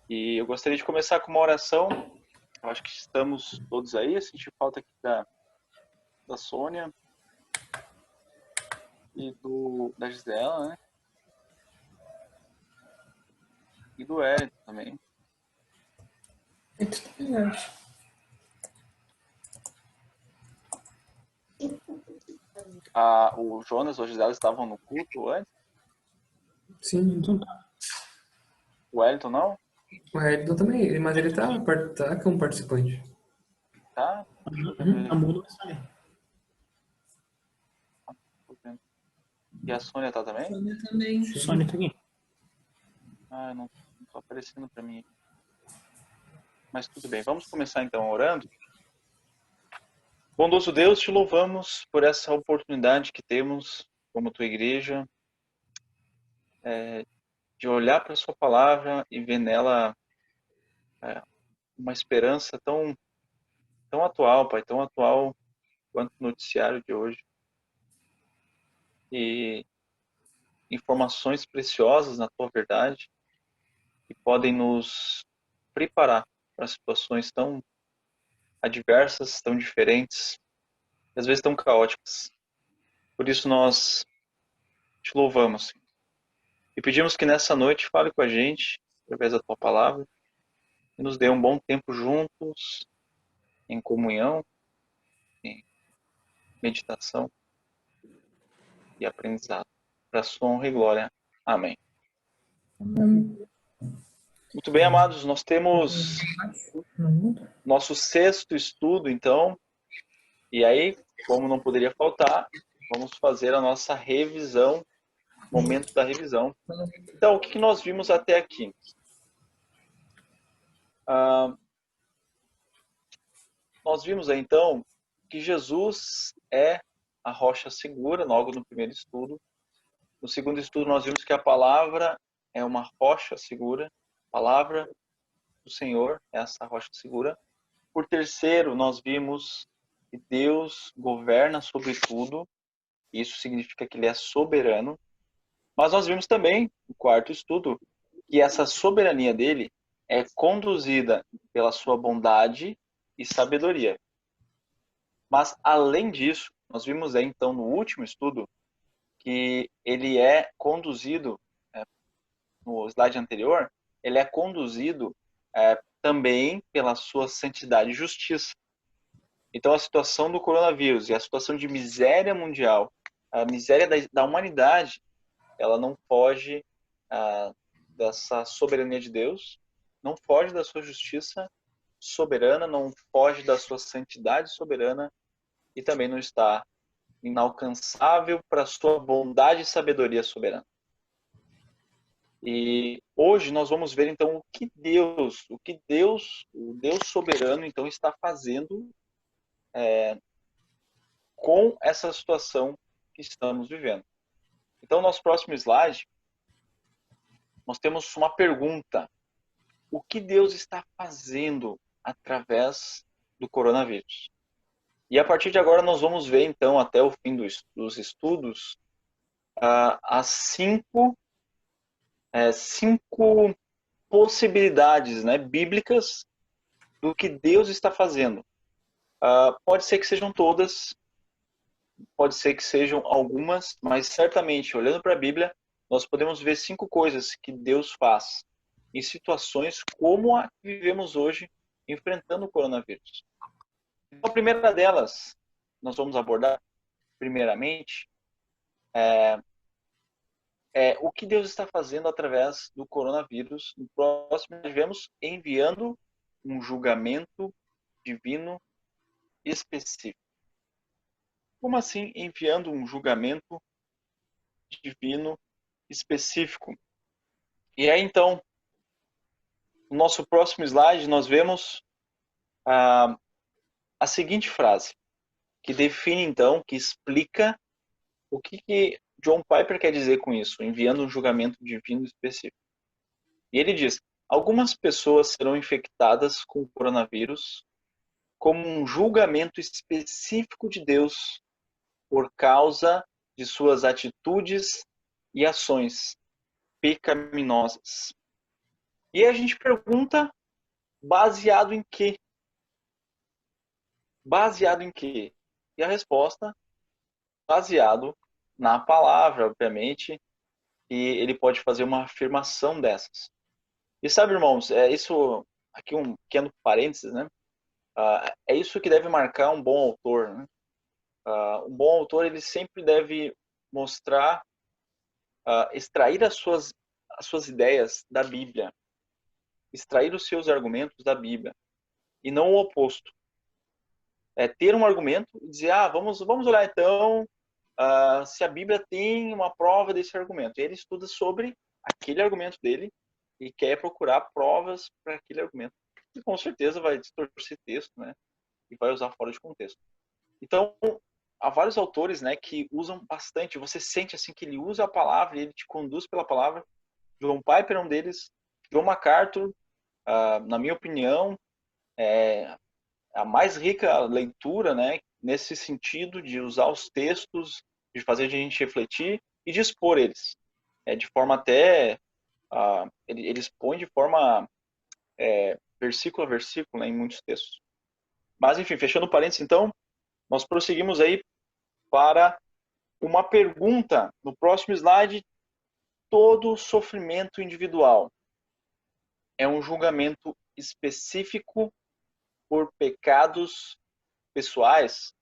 E eu gostaria de começar com uma oração. Eu acho que estamos todos aí. Eu senti falta aqui da Sônia e da Gisela, né? E do Eric também. O Jonas ou a Gisela estavam no culto antes. Sim, então tá. O Wellington não? O Edson também, mas ele tá como participante. Tá? Deixa eu A ver. Mona vai sair. E a Sônia tá também? Sônia também. Sônia tá aqui. Não tá aparecendo para mim. Mas tudo bem. Vamos começar então orando. Bondoso Deus, te louvamos por essa oportunidade que temos como tua igreja, de olhar para a sua palavra e ver nela uma esperança tão atual, Pai, tão atual quanto o noticiário de hoje. E informações preciosas na tua verdade que podem nos preparar para situações tão adversas, tão diferentes, e às vezes tão caóticas. Por isso nós te louvamos e pedimos que nessa noite fale com a gente através da tua palavra e nos dê um bom tempo juntos, em comunhão, em meditação e aprendizado. Para a sua honra e glória. Amém. Muito bem, amados, nós temos nosso sexto estudo, então, e aí, como não poderia faltar, vamos fazer a nossa revisão, momento da revisão. Então, o que nós vimos até aqui? Nós vimos aí, então, que Jesus é a rocha segura, logo no primeiro estudo. No segundo estudo, nós vimos que a palavra é uma rocha segura, a palavra do Senhor é essa rocha segura. Por terceiro, nós vimos que Deus governa sobre tudo, isso significa que Ele é soberano. Mas nós vimos também, no quarto estudo, que essa soberania dele é conduzida pela sua bondade e sabedoria. Mas, além disso, nós vimos aí, então, no último estudo, que ele é conduzido, no slide anterior, ele é conduzido também pela sua santidade e justiça. Então, a situação do coronavírus e a situação de miséria mundial, a miséria da humanidade, ela não foge dessa soberania de Deus, não foge da sua justiça soberana, não foge da sua santidade soberana e também não está inalcançável para a sua bondade e sabedoria soberana. E hoje nós vamos ver então o Deus soberano então está fazendo com essa situação que estamos vivendo. Então, nosso próximo slide, nós temos uma pergunta: o que Deus está fazendo através do coronavírus? E a partir de agora nós vamos ver então até o fim dos estudos as cinco possibilidades, né, bíblicas do que Deus está fazendo. Pode ser que sejam todas, pode ser que sejam algumas, mas certamente, olhando para a Bíblia, nós podemos ver 5 coisas que Deus faz em situações como a que vivemos hoje, enfrentando o coronavírus. Então, a primeira delas, nós vamos abordar, primeiramente, o que Deus está fazendo através do coronavírus. No próximo, nós vemos enviando um julgamento divino específico. Como assim enviando um julgamento divino específico? E aí, então, no nosso próximo slide, nós vemos a seguinte frase, que define, então, que explica o que John Piper quer dizer com isso, enviando um julgamento divino específico. E ele diz: algumas pessoas serão infectadas com o coronavírus como um julgamento específico de Deus por causa de suas atitudes e ações pecaminosas. E a gente pergunta, baseado em quê? Baseado em quê? E a resposta, baseado na palavra, obviamente, e ele pode fazer uma afirmação dessas. E sabe, irmãos, isso, aqui um pequeno parênteses, né? É isso que deve marcar um bom autor, né? Um bom autor, ele sempre deve mostrar, extrair as suas ideias da Bíblia, extrair os seus argumentos da Bíblia, e não o oposto. Ter um argumento e dizer, vamos olhar então se a Bíblia tem uma prova desse argumento. E ele estuda sobre aquele argumento dele e quer procurar provas para aquele argumento. E com certeza vai distorcer texto, né? E vai usar fora de contexto. Então, há vários autores, né, que usam bastante. Você sente assim que ele usa a palavra e ele te conduz pela palavra. John Piper é um deles. John MacArthur, na minha opinião, é a mais rica leitura, né, nesse sentido de usar os textos, de fazer a gente refletir e de expor eles. De forma até... ele expõe de forma versículo a versículo, né, em muitos textos. Mas, enfim, fechando parênteses, então, nós prosseguimos aí para uma pergunta. No próximo slide, todo sofrimento individual é um julgamento específico por pecados pessoais?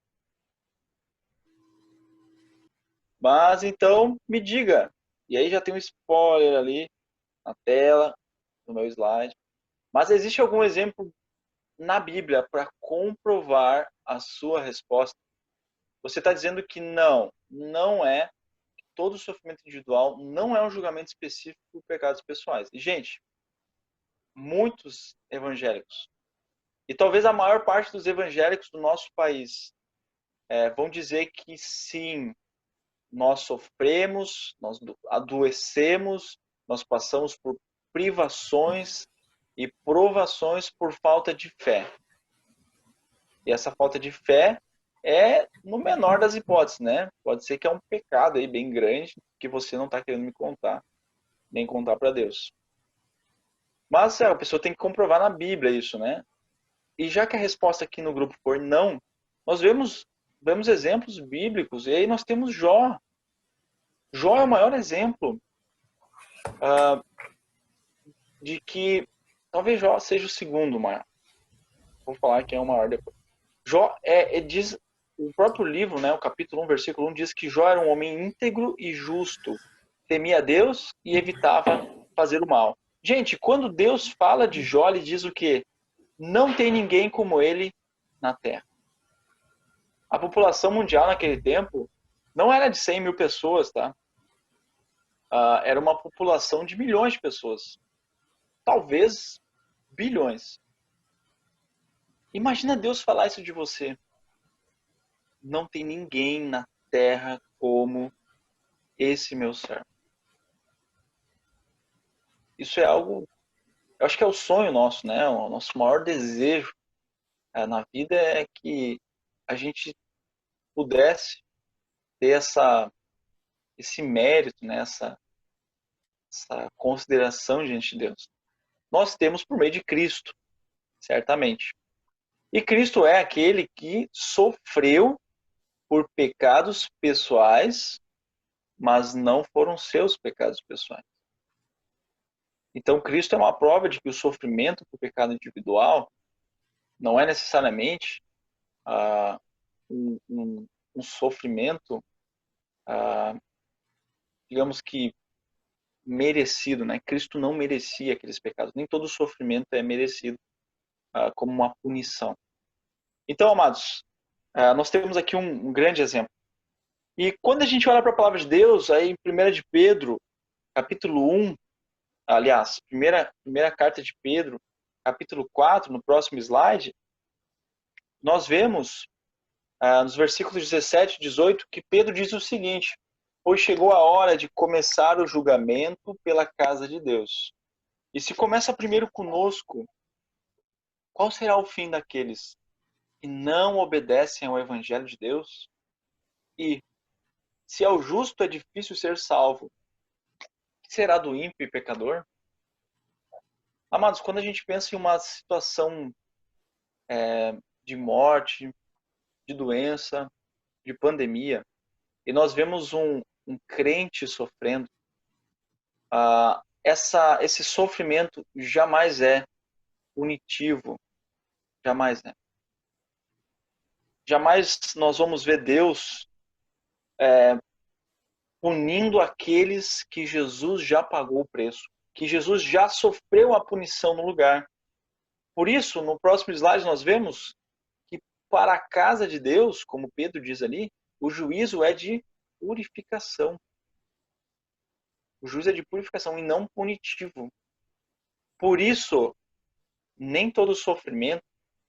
Mas então, me diga. E aí já tem um spoiler ali na tela, no meu slide. Mas existe algum exemplo na Bíblia para comprovar a sua resposta? Você está dizendo que não é, todo sofrimento individual não é um julgamento específico por pecados pessoais. E, gente, muitos evangélicos, e talvez a maior parte dos evangélicos do nosso país, vão dizer que sim, nós sofremos, nós adoecemos, nós passamos por privações e provações por falta de fé. E essa falta de fé é no menor das hipóteses, né? Pode ser que é um pecado aí bem grande que você não está querendo me contar, nem contar para Deus. Mas a pessoa tem que comprovar na Bíblia isso, né? E já que a resposta aqui no grupo for não, nós vemos exemplos bíblicos, e aí nós temos Jó. Jó é o maior exemplo de que talvez Jó seja o segundo maior. Vou falar que é o maior depois. Jó diz, o próprio livro, né, o capítulo 1, versículo 1, diz que Jó era um homem íntegro e justo, temia Deus e evitava fazer o mal. Gente, quando Deus fala de Jó, ele diz o quê? Não tem ninguém como ele na terra. A população mundial naquele tempo não era de 100 mil pessoas, tá? Era uma população de milhões de pessoas. Talvez bilhões. Imagina Deus falar isso de você. Não tem ninguém na terra como esse meu servo. Isso é algo, eu acho que é o sonho nosso, né? O nosso maior desejo na vida é que a gente pudesse ter esse mérito, né? Essa consideração diante de Deus. Nós temos por meio de Cristo, certamente. E Cristo é aquele que sofreu por pecados pessoais, mas não foram seus pecados pessoais. Então, Cristo é uma prova de que o sofrimento por pecado individual não é necessariamente um sofrimento, digamos que merecido, né? Cristo não merecia aqueles pecados. Nem todo sofrimento é merecido como uma punição. Então, amados, nós temos aqui um grande exemplo. E quando a gente olha para a palavra de Deus, aí em 1 de Pedro, capítulo 1, aliás, primeira carta de Pedro, capítulo 4, no próximo slide, nós vemos nos versículos 17 e 18 que Pedro diz o seguinte: pois chegou a hora de começar o julgamento pela casa de Deus. E se começa primeiro conosco, qual será o fim daqueles que não obedecem ao evangelho de Deus? E se ao justo é difícil ser salvo, o que será do ímpio e pecador? Amados, quando a gente pensa em uma situação de morte, de doença, de pandemia, e nós vemos um crente sofrendo, esse sofrimento jamais é punitivo, jamais é. Jamais nós vamos ver Deus punindo aqueles que Jesus já pagou o preço, que Jesus já sofreu a punição no lugar. Por isso, no próximo slide nós vemos que para a casa de Deus, como Pedro diz ali, o juízo é de purificação. O juízo é de purificação e não punitivo. Por isso, nem todo sofrimento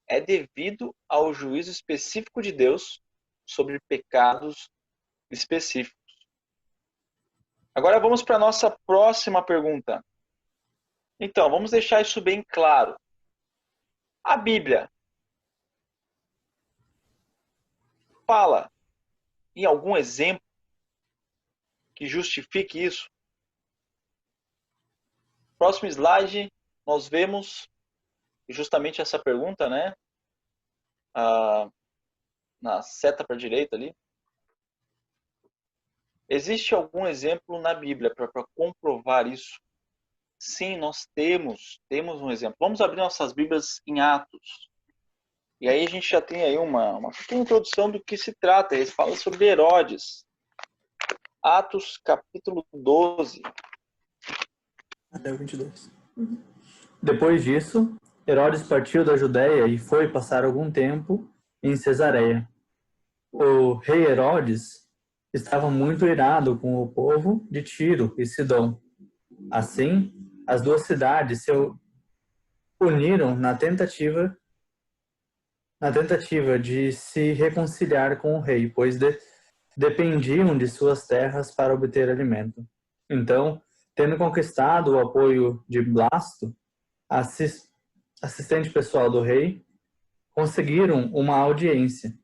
é devido ao juízo específico de Deus sobre pecados específicos. Agora vamos para a nossa próxima pergunta. Então, vamos deixar isso bem claro. A Bíblia fala em algum exemplo que justifique isso? Próximo slide, nós vemos justamente essa pergunta, né? Na seta para a direita ali. Existe algum exemplo na Bíblia para comprovar isso? Sim, nós temos um exemplo. Vamos abrir nossas Bíblias em Atos. E aí a gente já tem aí uma pequena introdução do que se trata. Ele fala sobre Herodes. Atos, capítulo 12. Até o 22. Depois disso, Herodes partiu da Judéia e foi passar algum tempo em Cesareia. O rei Herodes estava muito irado com o povo de Tiro e Sidom. Assim, as duas cidades se uniram na tentativa de se reconciliar com o rei, pois dependiam de suas terras para obter alimento. Então, tendo conquistado o apoio de Blasto, assistente pessoal do rei, conseguiram uma audiência.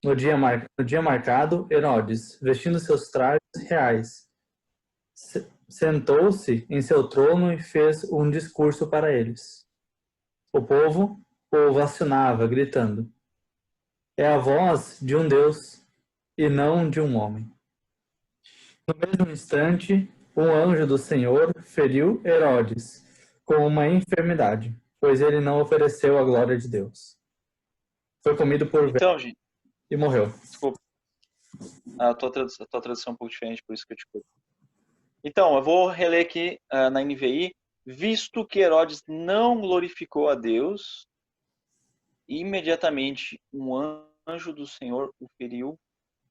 No dia marcado, Herodes, vestindo seus trajes reais, sentou-se em seu trono e fez um discurso para eles. O povo ovacionava, gritando: "É a voz de um Deus e não de um homem." No mesmo instante, um anjo do Senhor feriu Herodes com uma enfermidade, pois ele não ofereceu a glória de Deus. Foi comido por Então, gente, e morreu. desculpa. A tua tradução é um pouco diferente, por isso que eu te culpo. Então, eu vou reler aqui na NVI. Visto que Herodes não glorificou a Deus, imediatamente um anjo do Senhor o feriu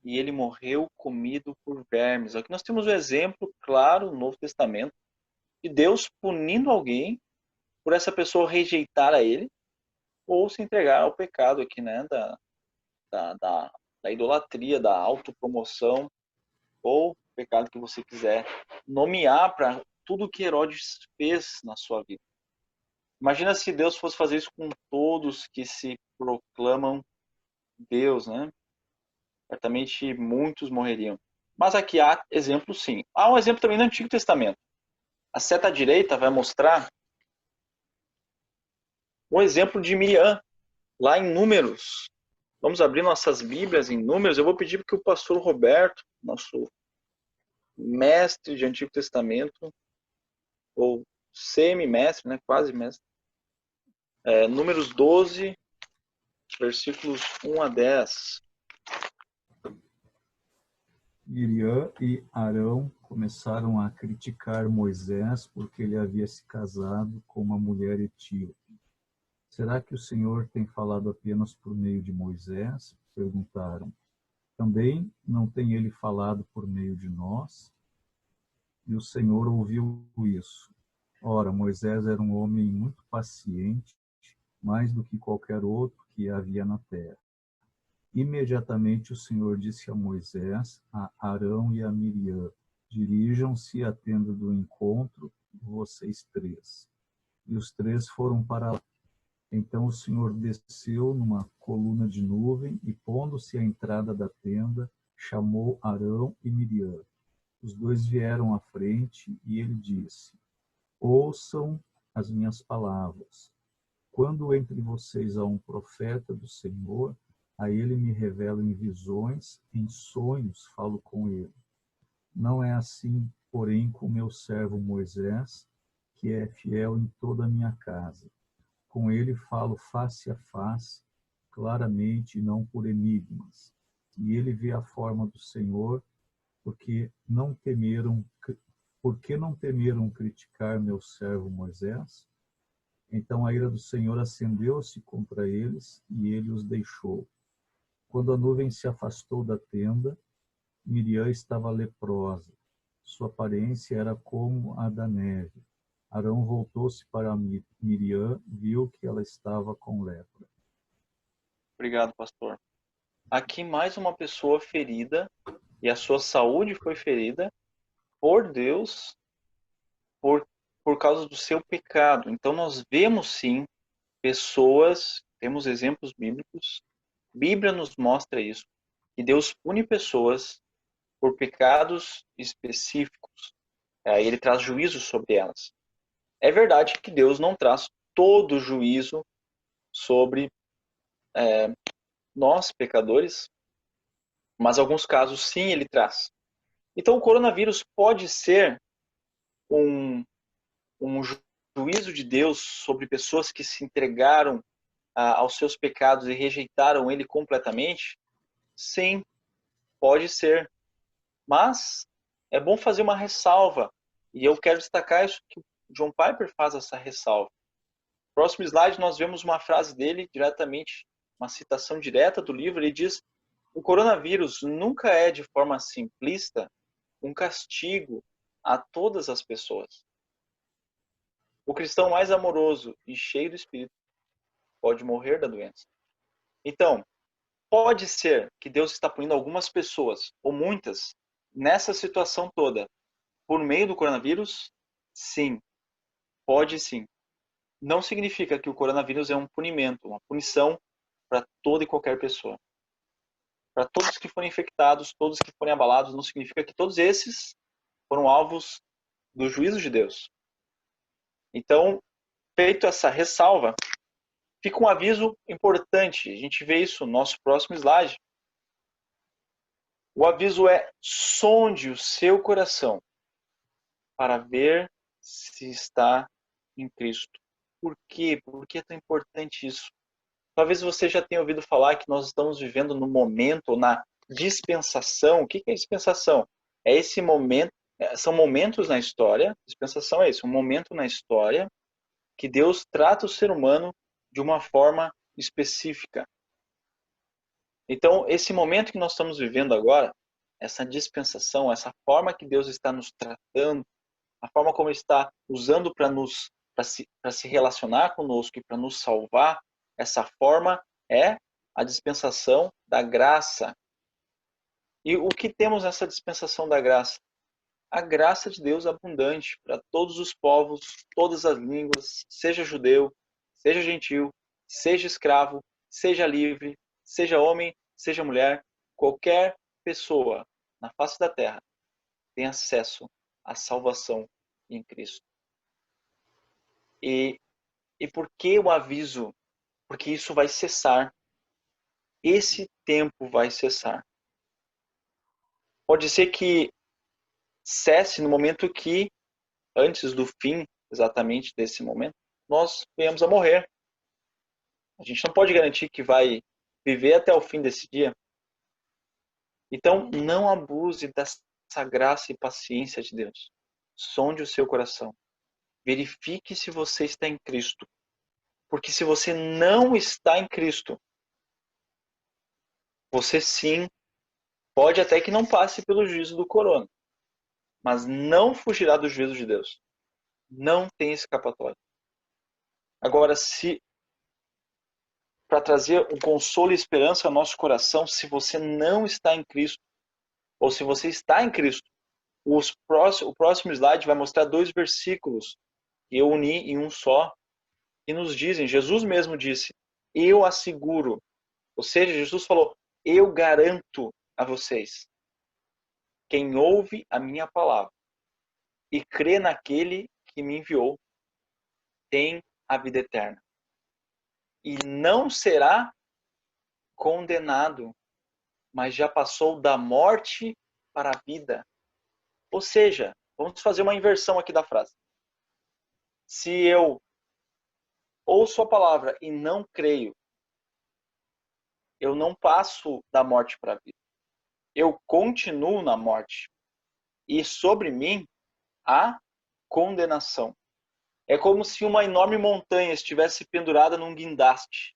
e ele morreu comido por vermes. Aqui nós temos um exemplo claro no Novo Testamento de Deus punindo alguém por essa pessoa rejeitar a ele ou se entregar ao pecado aqui, né, da idolatria, da autopromoção ou pecado que você quiser nomear para tudo que Herodes fez na sua vida. Imagina se Deus fosse fazer isso com todos que se proclamam Deus, né? Certamente muitos morreriam. Mas aqui há exemplo sim. Há um exemplo também no Antigo Testamento. A seta direita vai mostrar o exemplo de Miriam, lá em Números. Vamos abrir nossas Bíblias em Números. Eu vou pedir que o pastor Roberto, nosso mestre de Antigo Testamento, ou semi-mestre, né, quase mestre, Números 12, versículos 1 a 10. Miriam e Arão começaram a criticar Moisés porque ele havia se casado com uma mulher etíope. Será que o Senhor tem falado apenas por meio de Moisés? Perguntaram. Também não tem ele falado por meio de nós? E o Senhor ouviu isso. Ora, Moisés era um homem muito paciente, mais do que qualquer outro que havia na terra. Imediatamente o Senhor disse a Moisés, a Arão e a Miriam: dirijam-se à tenda do encontro, vocês três. E os três foram para lá. Então o Senhor desceu numa coluna de nuvem e, pondo-se à entrada da tenda, chamou Arão e Miriam. Os dois vieram à frente e ele disse: ouçam as minhas palavras. Quando entre vocês há um profeta do Senhor, a ele me revelo em visões, em sonhos falo com ele. Não é assim, porém, com meu servo Moisés, que é fiel em toda a minha casa. Com ele falo face a face, claramente e não por enigmas. E ele vê a forma do Senhor, porque não temeram criticar meu servo Moisés? Então a ira do Senhor acendeu-se contra eles e ele os deixou. Quando a nuvem se afastou da tenda, Miriam estava leprosa. Sua aparência era como a da neve. Arão voltou-se para Miriam, viu que ela estava com lepra. Obrigado, pastor. Aqui mais uma pessoa ferida, e a sua saúde foi ferida por Deus, por causa do seu pecado. Então nós vemos sim pessoas, temos exemplos bíblicos, a Bíblia nos mostra isso, que Deus pune pessoas por pecados específicos. Aí ele traz juízo sobre elas. É verdade que Deus não traz todo o juízo sobre nós, pecadores, mas alguns casos sim ele traz. Então o coronavírus pode ser um juízo de Deus sobre pessoas que se entregaram aos seus pecados e rejeitaram ele completamente? Sim, pode ser. Mas é bom fazer uma ressalva. E eu quero destacar isso que o John Piper faz essa ressalva. No próximo slide nós vemos uma frase dele diretamente, uma citação direta do livro. Ele diz: o coronavírus nunca é de forma simplista um castigo a todas as pessoas. O cristão mais amoroso e cheio do Espírito pode morrer da doença. Então, pode ser que Deus está punindo algumas pessoas, ou muitas, nessa situação toda, por meio do coronavírus? Sim, pode sim. Não significa que o coronavírus é um punimento, uma punição para toda e qualquer pessoa. Para todos que forem infectados, todos que forem abalados, não significa que todos esses foram alvos do juízo de Deus. Então, feito essa ressalva, fica um aviso importante. A gente vê isso no nosso próximo slide. O aviso é: sonde o seu coração para ver se está em Cristo. Por quê? Por que é tão importante isso? Talvez você já tenha ouvido falar que nós estamos vivendo no momento, ou na dispensação. O que é dispensação? É esse momento, são momentos na história. Dispensação é isso, um momento na história que Deus trata o ser humano de uma forma específica. Então, esse momento que nós estamos vivendo agora, essa dispensação, essa forma que Deus está nos tratando, a forma como Ele está usando para se relacionar conosco e para nos salvar, essa forma é a dispensação da graça. E o que temos nessa dispensação da graça? A graça de Deus abundante para todos os povos, todas as línguas, seja judeu, seja gentil, seja escravo, seja livre, seja homem, seja mulher, qualquer pessoa na face da terra tem acesso à salvação em Cristo. E por que o aviso? Porque isso vai cessar. Esse tempo vai cessar. Pode ser que cesse no momento que, antes do fim, exatamente desse momento, nós venhamos a morrer. A gente não pode garantir que vai viver até o fim desse dia. Então, não abuse dessa graça e paciência de Deus. Sonde o seu coração. Verifique se você está em Cristo. Porque se você não está em Cristo, você sim pode até que não passe pelo juízo do corona, mas não fugirá do juízo de Deus. Não tem escapatória. Agora, se para trazer um consolo e esperança ao nosso coração, se você não está em Cristo, ou se você está em Cristo, o próximo slide vai mostrar 2 versículos que eu uni em um só, que nos dizem, Jesus mesmo disse, eu asseguro, ou seja, Jesus falou, eu garanto a vocês, quem ouve a minha palavra e crê naquele que me enviou, tem a vida eterna e não será condenado, mas já passou da morte para a vida. Ou seja, vamos fazer uma inversão aqui da frase. Se eu ouço a palavra e não creio, eu não passo da morte para a vida. Eu continuo na morte. E sobre mim há condenação. É como se uma enorme montanha estivesse pendurada num guindaste,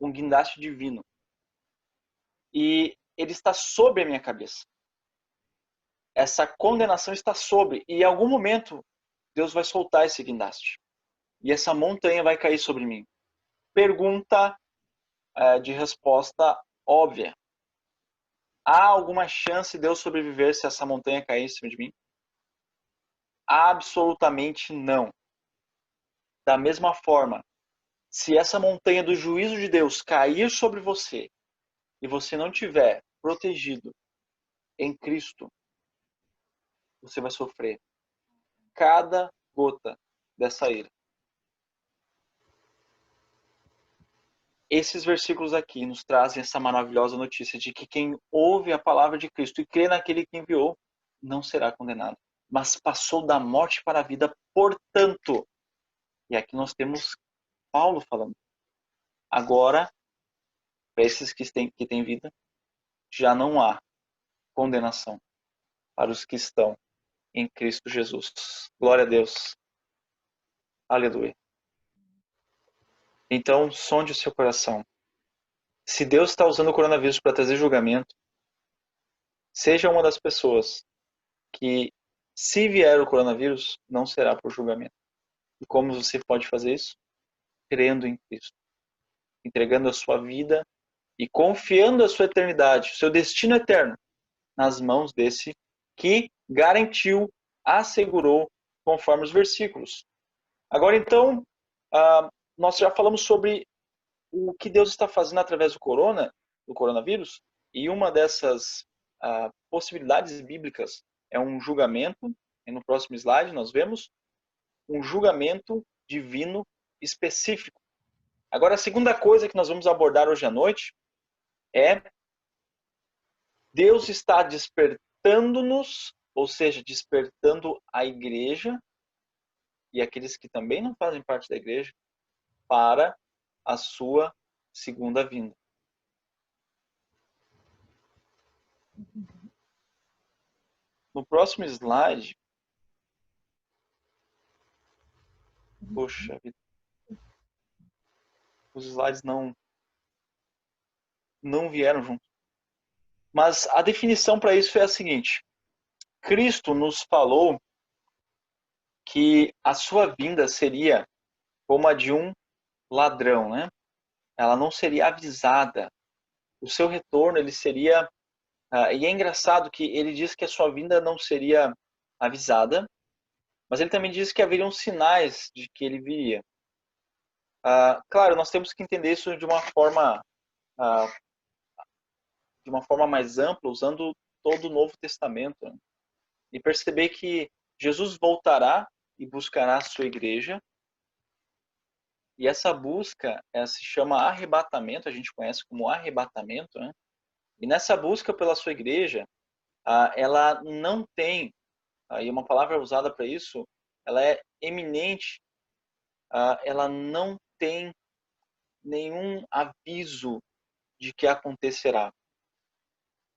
um guindaste divino. E ele está sobre a minha cabeça. Essa condenação está sobre. E em algum momento, Deus vai soltar esse guindaste. E essa montanha vai cair sobre mim. Pergunta de resposta óbvia. Há alguma chance de eu sobreviver se essa montanha cair em cima de mim? Absolutamente não. Da mesma forma, se essa montanha do juízo de Deus cair sobre você e você não tiver protegido em Cristo, você vai sofrer cada gota dessa ira. Esses versículos aqui nos trazem essa maravilhosa notícia de que quem ouve a palavra de Cristo e crê naquele que enviou, não será condenado, mas passou da morte para a vida, portanto. E aqui nós temos Paulo falando. Agora, para esses que têm vida, já não há condenação para os que estão em Cristo Jesus. Glória a Deus. Aleluia. Então, sonde o seu coração. Se Deus está usando o coronavírus para trazer julgamento, seja uma das pessoas que, se vier o coronavírus, não será por julgamento. E como você pode fazer isso? Crendo em Cristo. Entregando a sua vida e confiando a sua eternidade, o seu destino eterno, nas mãos desse que garantiu, assegurou, conforme os versículos. Agora, então, nós já falamos sobre o que Deus está fazendo através do coronavírus, e uma dessas possibilidades bíblicas é um julgamento, e no próximo slide nós vemos um julgamento divino específico. Agora, a segunda coisa que nós vamos abordar hoje à noite é Deus está despertando-nos, ou seja, despertando a igreja e aqueles que também não fazem parte da igreja para a sua segunda vinda. No próximo slide, poxa vida, os slides não vieram juntos. Mas a definição para isso é a seguinte: Cristo nos falou que a sua vinda seria como a de um ladrão, né? Ela não seria avisada. O seu retorno, ele seria... e é engraçado que ele diz que a sua vinda não seria avisada, mas ele também diz que haveriam sinais de que ele viria. Claro, nós temos que entender isso de uma forma mais ampla, usando todo o Novo Testamento, né? E perceber que Jesus voltará e buscará a sua igreja. E essa busca se chama arrebatamento, a gente conhece como arrebatamento, né? E nessa busca pela sua igreja, ela não tem, e uma palavra usada para isso, ela é eminente, ela não tem nenhum aviso de que acontecerá.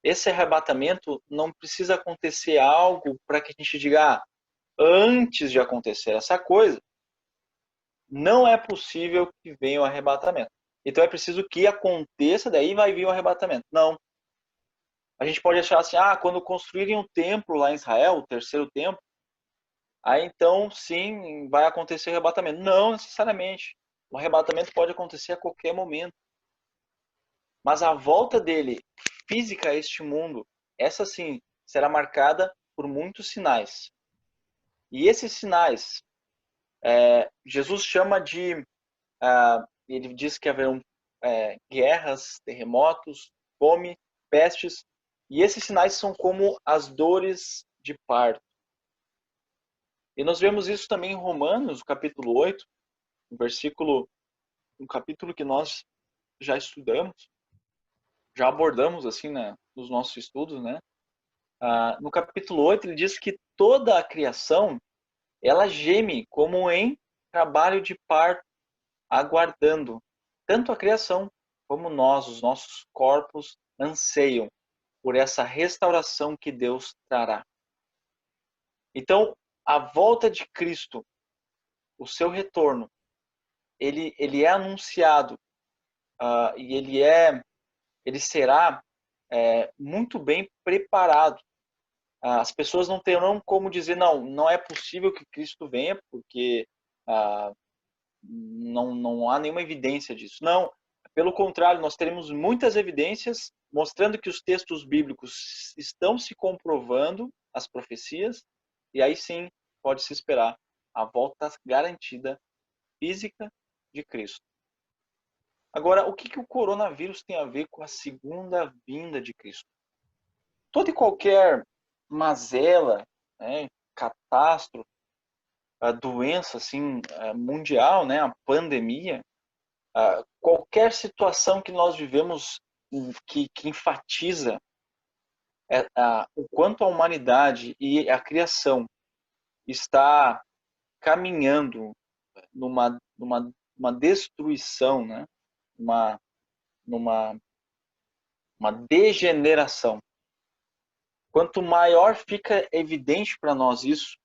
Esse arrebatamento não precisa acontecer algo para que a gente diga, antes de acontecer essa coisa, não é possível que venha o arrebatamento. Então é preciso que aconteça, daí vai vir o arrebatamento. Não. A gente pode achar assim, quando construírem um templo lá em Israel, o terceiro templo, aí então sim vai acontecer o arrebatamento. Não necessariamente. O arrebatamento pode acontecer a qualquer momento. Mas a volta dele física a este mundo, essa sim, será marcada por muitos sinais. E esses sinais, Jesus chama de... ele diz que haverão guerras, terremotos, fome, pestes. E esses sinais são como as dores de parto. E nós vemos isso também em Romanos, capítulo 8, um capítulo que nós já estudamos, já abordamos assim, né, nos nossos estudos, né? No capítulo 8 ele diz que toda a criação, ela geme como em trabalho de parto, aguardando. Tanto a criação como nós, os nossos corpos, anseiam por essa restauração que Deus trará. Então, a volta de Cristo, o seu retorno, ele é anunciado e ele será muito bem preparado. As pessoas não terão como dizer, não é possível que Cristo venha, porque não há nenhuma evidência disso. Não, pelo contrário, nós teremos muitas evidências mostrando que os textos bíblicos estão se comprovando, as profecias, e aí sim pode-se esperar a volta garantida física de Cristo. Agora, o que o coronavírus tem a ver com a segunda vinda de Cristo? Toda e qualquer mazela, né, catástrofe, a doença assim, mundial, né, a pandemia, qualquer situação que nós vivemos que enfatiza o quanto a humanidade e a criação está caminhando numa destruição, né, numa degeneração. Quanto maior fica evidente para nós isso,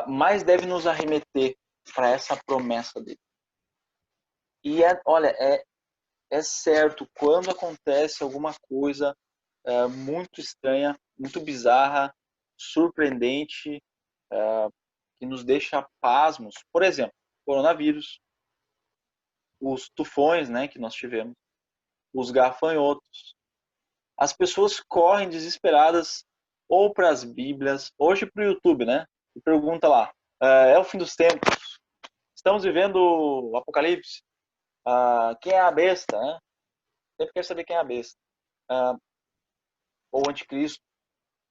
mais deve nos arremeter para essa promessa dele. E olha, é certo, quando acontece alguma coisa muito estranha, muito bizarra, surpreendente, que nos deixa pasmos, por exemplo, coronavírus, os tufões, né, que nós tivemos, os gafanhotos, as pessoas correm desesperadas ou para as Bíblias, hoje para o YouTube, né? E pergunta lá, é o fim dos tempos, estamos vivendo o Apocalipse, quem é a besta, né? Sempre quer saber quem é a besta, ou o anticristo.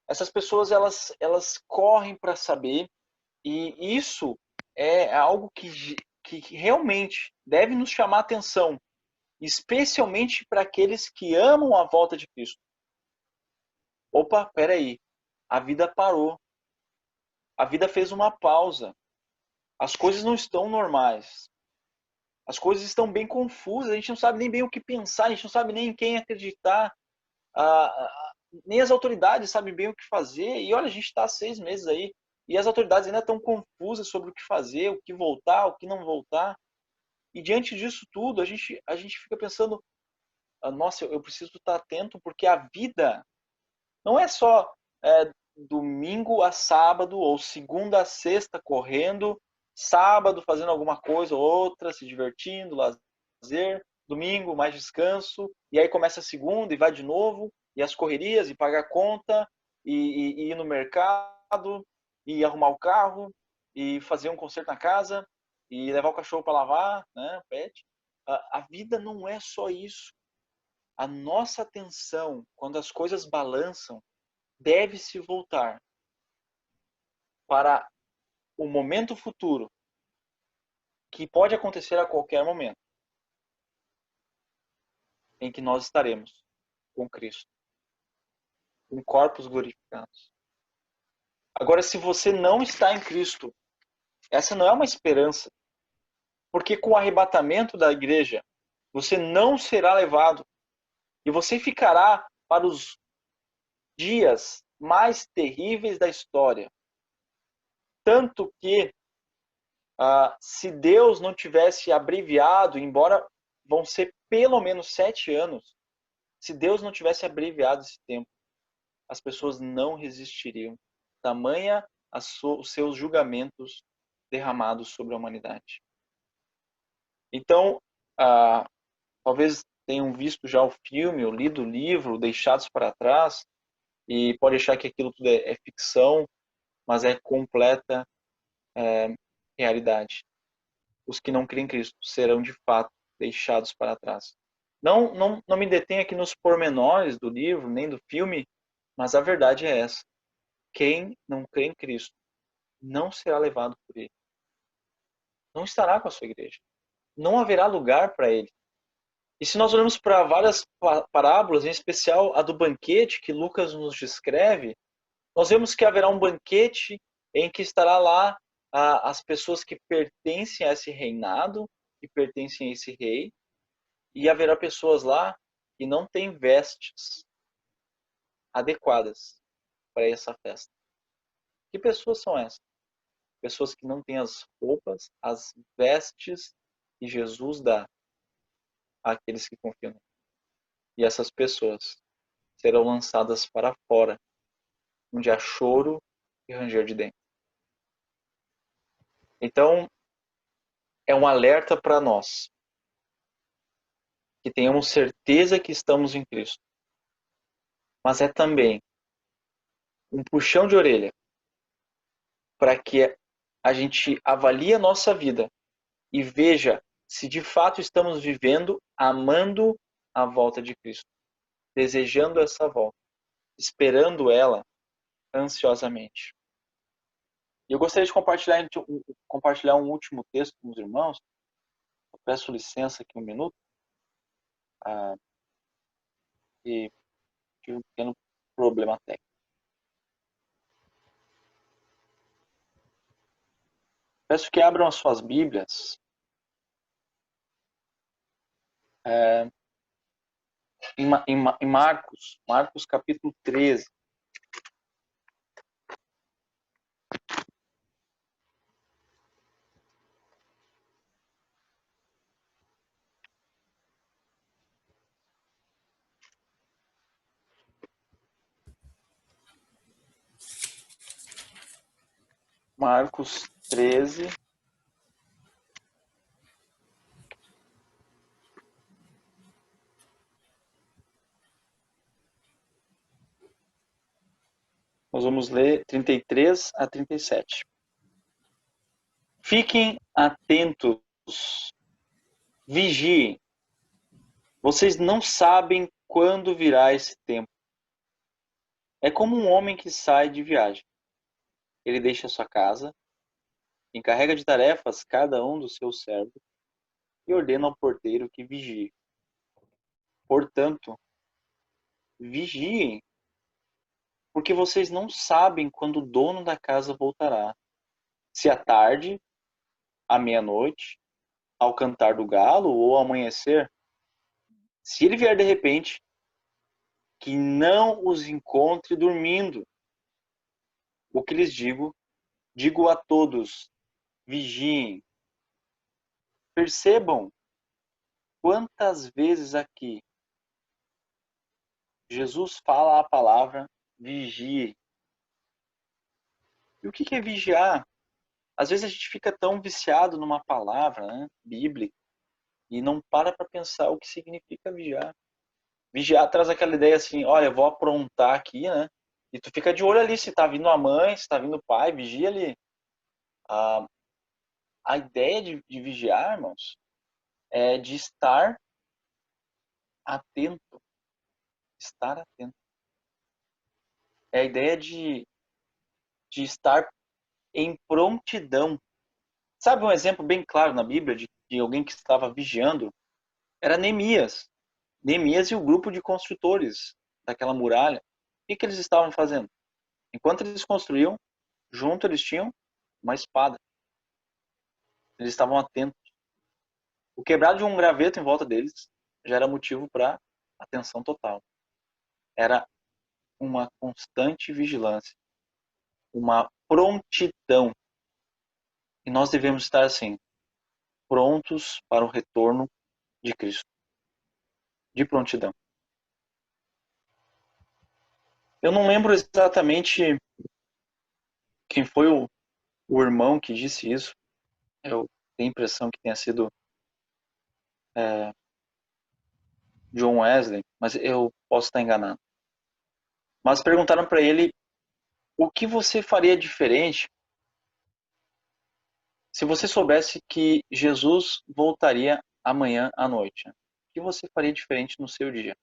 Essas pessoas, elas correm para saber, e isso é algo que realmente deve nos chamar a atenção, especialmente para aqueles que amam a volta de Cristo. Opa, peraí, a vida parou. A vida fez uma pausa. As coisas não estão normais. As coisas estão bem confusas. A gente não sabe nem bem o que pensar. A gente não sabe nem em quem acreditar. Nem as autoridades sabem bem o que fazer. E olha, a gente está há 6 meses aí. E as autoridades ainda estão confusas sobre o que fazer, o que voltar, o que não voltar. E diante disso tudo, a gente fica pensando, nossa, eu preciso estar atento, porque a vida não é só domingo a sábado, ou segunda a sexta correndo, sábado fazendo alguma coisa ou outra, se divertindo, lazer, domingo mais descanso, e aí começa a segunda e vai de novo, e as correrias, e pagar conta, e ir no mercado, e arrumar o carro, e fazer um concerto na casa, e levar o cachorro para lavar, né, pet. A vida não é só isso. A nossa atenção, quando as coisas balançam, deve se voltar para o momento futuro, que pode acontecer a qualquer momento, em que nós estaremos com Cristo, com corpos glorificados. Agora, se você não está em Cristo, essa não é uma esperança, porque com o arrebatamento da igreja, você não será levado e você ficará para os dias mais terríveis da história. Tanto que, se Deus não tivesse abreviado, embora vão ser pelo menos 7 anos, se Deus não tivesse abreviado esse tempo, as pessoas não resistiriam. Tamanha os seus julgamentos derramados sobre a humanidade. Então, talvez tenham visto já o filme, ou lido o livro, Deixados para Trás, e pode achar que aquilo tudo é ficção, mas é completa realidade. Os que não creem em Cristo serão de fato deixados para trás. Não me detenho aqui nos pormenores do livro, nem do filme, mas a verdade é essa. Quem não crê em Cristo não será levado por ele. não estará com a sua igreja. Não haverá lugar para ele. E se nós olhamos para várias parábolas, em especial a do banquete que Lucas nos descreve, nós vemos que haverá um banquete em que estará lá as pessoas que pertencem a esse reinado, que pertencem a esse rei, e haverá pessoas lá que não têm vestes adequadas para essa festa. Que pessoas são essas? Pessoas que não têm as roupas, as vestes que Jesus dá àqueles que confiam. E essas pessoas serão lançadas para fora, onde há choro e ranger de dentes. Então, é um alerta para nós, que tenhamos certeza que estamos em Cristo. Mas é também um puxão de orelha para que a gente avalie a nossa vida e veja se de fato estamos vivendo amando a volta de Cristo, desejando essa volta, esperando ela ansiosamente. E eu gostaria de compartilhar um último texto com os irmãos. Eu peço licença aqui um minuto. E tive um pequeno problema técnico. Peço que abram as suas Bíblias em Marcos capítulo 13. Marcos 13. Nós vamos ler 33 a 37. Fiquem atentos, vigiem. Vocês não sabem quando virá esse tempo. É como um homem que sai de viagem. Ele deixa sua casa, encarrega de tarefas cada um dos seus servos e ordena ao porteiro que vigie. Portanto, vigiem, porque vocês não sabem quando o dono da casa voltará. Se à tarde, à meia-noite, ao cantar do galo ou ao amanhecer. Se ele vier de repente, que não os encontre dormindo. O que lhes digo a todos, vigiem. Percebam quantas vezes aqui Jesus fala a palavra vigie. E o que é vigiar? Às vezes a gente fica tão viciado numa palavra, né, bíblica, e não para pensar o que significa vigiar. Vigiar traz aquela ideia assim, olha, eu vou aprontar aqui, né? E tu fica de olho ali se tá vindo a mãe, se tá vindo o pai, vigia ali. A ideia de vigiar, irmãos, é de estar atento. Estar atento. É a ideia de estar em prontidão. Sabe um exemplo bem claro na Bíblia de alguém que estava vigiando? Era Neemias. Neemias e o grupo de construtores daquela muralha. O que eles estavam fazendo? Enquanto eles construíam, junto eles tinham uma espada. Eles estavam atentos. O quebrar de um graveto em volta deles já era motivo para atenção total. Era uma constante vigilância, uma prontidão. E nós devemos estar assim, prontos para o retorno de Cristo. De prontidão. Eu não lembro exatamente quem foi o irmão que disse isso. Eu tenho a impressão que tenha sido John Wesley, mas eu posso estar enganado. Mas perguntaram para ele o que você faria diferente se você soubesse que Jesus voltaria amanhã à noite. O que você faria diferente no seu dia?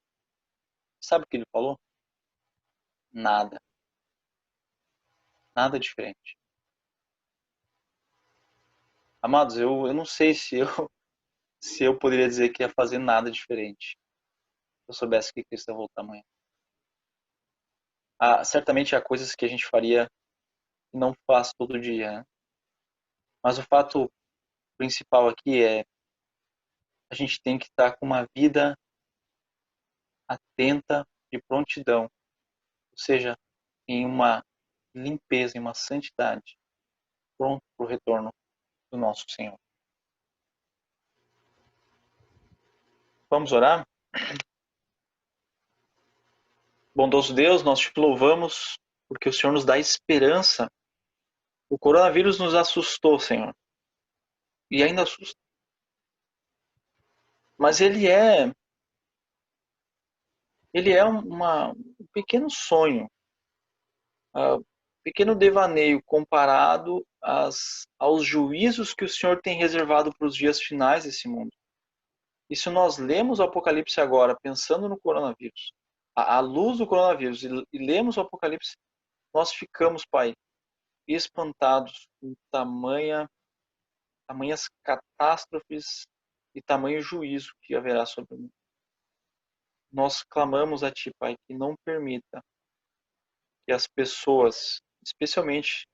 Sabe o que ele falou? Nada. Nada diferente. Amados, eu não sei se eu poderia dizer que ia fazer nada diferente se eu soubesse que Cristo ia voltar amanhã. Certamente há coisas que a gente faria e não faz todo dia, né? Mas o fato principal aqui é a gente tem que estar com uma vida atenta de prontidão, ou seja, em uma limpeza, em uma santidade, pronto para o retorno do nosso Senhor. Vamos orar? Bondoso Deus, nós te louvamos porque o Senhor nos dá esperança. O coronavírus nos assustou, Senhor, e ainda assusta. Mas ele é um pequeno sonho, um pequeno devaneio comparado aos juízos que o Senhor tem reservado para os dias finais desse mundo. E se nós lemos o Apocalipse agora, pensando no coronavírus, à luz do coronavírus, e lemos o Apocalipse, nós ficamos, Pai, espantados com tamanhas catástrofes e tamanho juízo que haverá sobre o mundo. Nós clamamos a Ti, Pai, que não permita que as pessoas, especialmente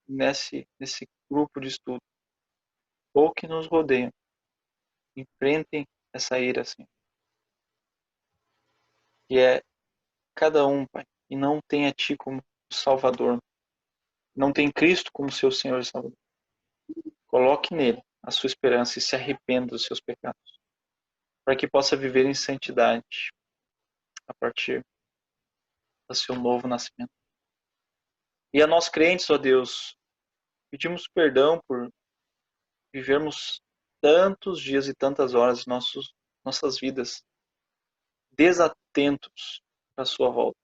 nesse grupo de estudo, ou que nos rodeiam, enfrentem essa ira, assim. Que é cada um, Pai, e não tem a Ti como Salvador, não tem Cristo como seu Senhor e Salvador. Coloque nele a sua esperança e se arrependa dos seus pecados, para que possa viver em santidade a partir do seu novo nascimento. E a nós crentes, ó Deus, pedimos perdão por vivermos tantos dias e tantas horas de nossas vidas desatentos para a sua volta.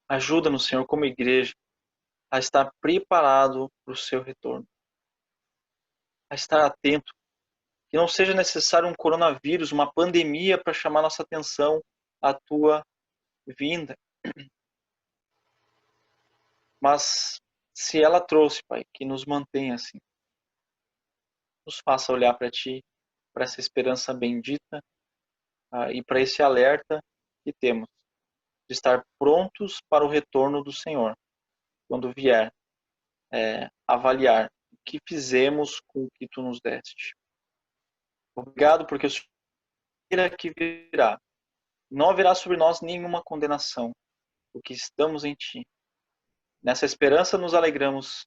Ajuda-nos, Senhor, como igreja, a estar preparado para o seu retorno. A estar atento. Que não seja necessário um coronavírus, uma pandemia para chamar nossa atenção à tua vinda. Mas se ela trouxe, Pai, que nos mantenha assim. Nos faça olhar para Ti, para essa esperança bendita e para esse alerta que temos de estar prontos para o retorno do Senhor, quando vier avaliar o que fizemos com o que Tu nos deste. Obrigado porque o Senhor que virá. Não haverá sobre nós nenhuma condenação, porque estamos em Ti. Nessa esperança nos alegramos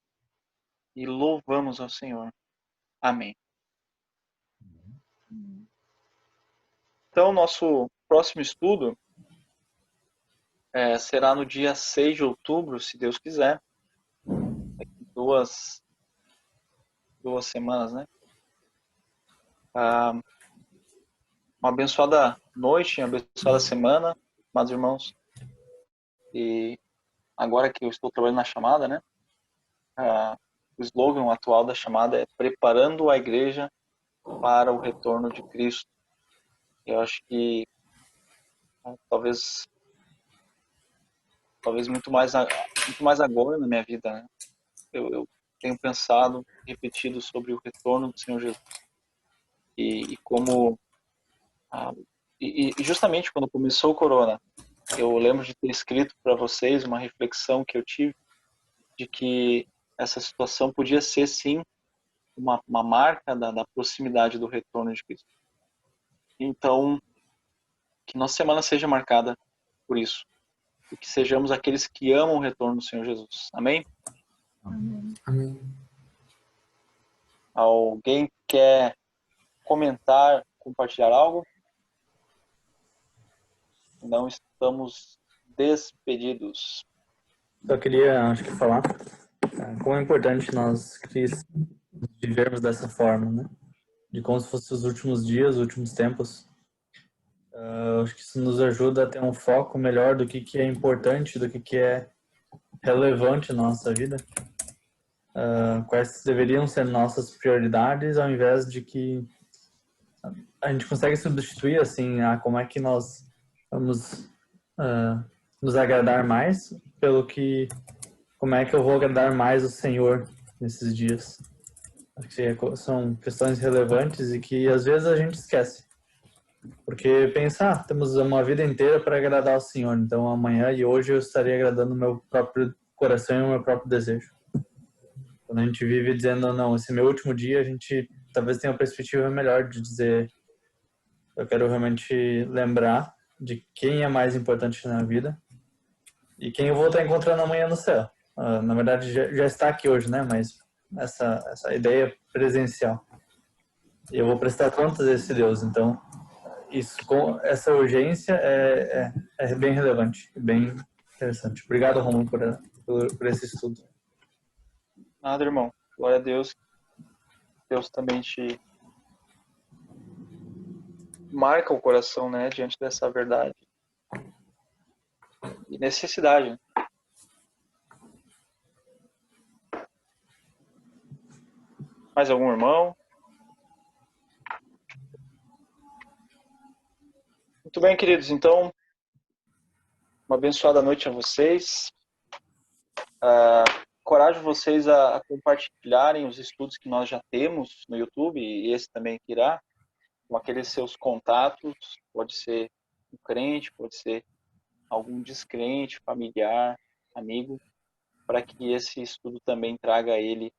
e louvamos ao Senhor. Amém. Então, nosso próximo estudo será no dia 6 de outubro, se Deus quiser. Daqui duas semanas, né? Uma abençoada noite, uma abençoada semana, amados irmãos. E agora que eu estou trabalhando na chamada, né? O slogan atual da chamada é preparando a igreja para o retorno de Cristo. Eu acho que talvez muito mais agora na minha vida, né? Eu tenho pensado, repetido sobre o retorno do Senhor Jesus e como e justamente quando começou o corona, eu lembro de ter escrito para vocês uma reflexão que eu tive de que essa situação podia ser sim uma marca da proximidade do retorno de Cristo. Então, que nossa semana seja marcada por isso. E que sejamos aqueles que amam o retorno do Senhor Jesus. Amém? Amém. Alguém quer comentar, compartilhar algo? Não estamos despedidos. Só queria, acho que, falar como é importante nós cristãos vivermos dessa forma, né? De como se fossem os últimos dias, os últimos tempos. Acho que isso nos ajuda a ter um foco melhor do que é importante, do que é relevante na nossa vida. Quais deveriam ser nossas prioridades, ao invés de que a gente consegue substituir, assim, como é que nós vamos nos agradar mais, pelo que como é que eu vou agradar mais o Senhor nesses dias. Acho que são questões relevantes e que às vezes a gente esquece. Porque pensar, temos uma vida inteira para agradar ao Senhor, então amanhã e hoje eu estarei agradando o meu próprio coração e o meu próprio desejo. Quando a gente vive dizendo, não, esse é meu último dia, a gente talvez tenha uma perspectiva melhor de dizer, eu quero realmente lembrar de quem é mais importante na vida e quem eu vou estar encontrando amanhã no céu. Na verdade, já está aqui hoje, né? Mas essa ideia presencial. E eu vou prestar contas a esse Deus, então isso, com essa urgência é bem relevante, bem interessante. Obrigado, Romulo, por esse estudo. Nada, irmão. Glória a Deus. Deus também te marca o coração, né, diante dessa verdade e necessidade. Mais algum irmão? Muito bem, queridos. Então, uma abençoada noite a vocês. Encorajo vocês a compartilharem os estudos que nós já temos no YouTube, e esse também que irá, com aqueles seus contatos. Pode ser um crente, pode ser algum descrente, familiar, amigo, para que esse estudo também traga a ele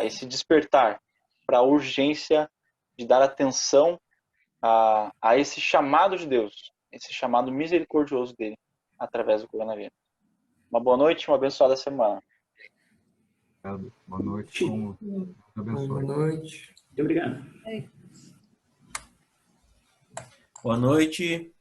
esse despertar para a urgência de dar atenção a esse chamado de Deus, esse chamado misericordioso dele, através do coronavírus. Uma boa noite, uma abençoada semana. Boa noite. Deus abençoe. Boa noite. Muito obrigado. Boa noite.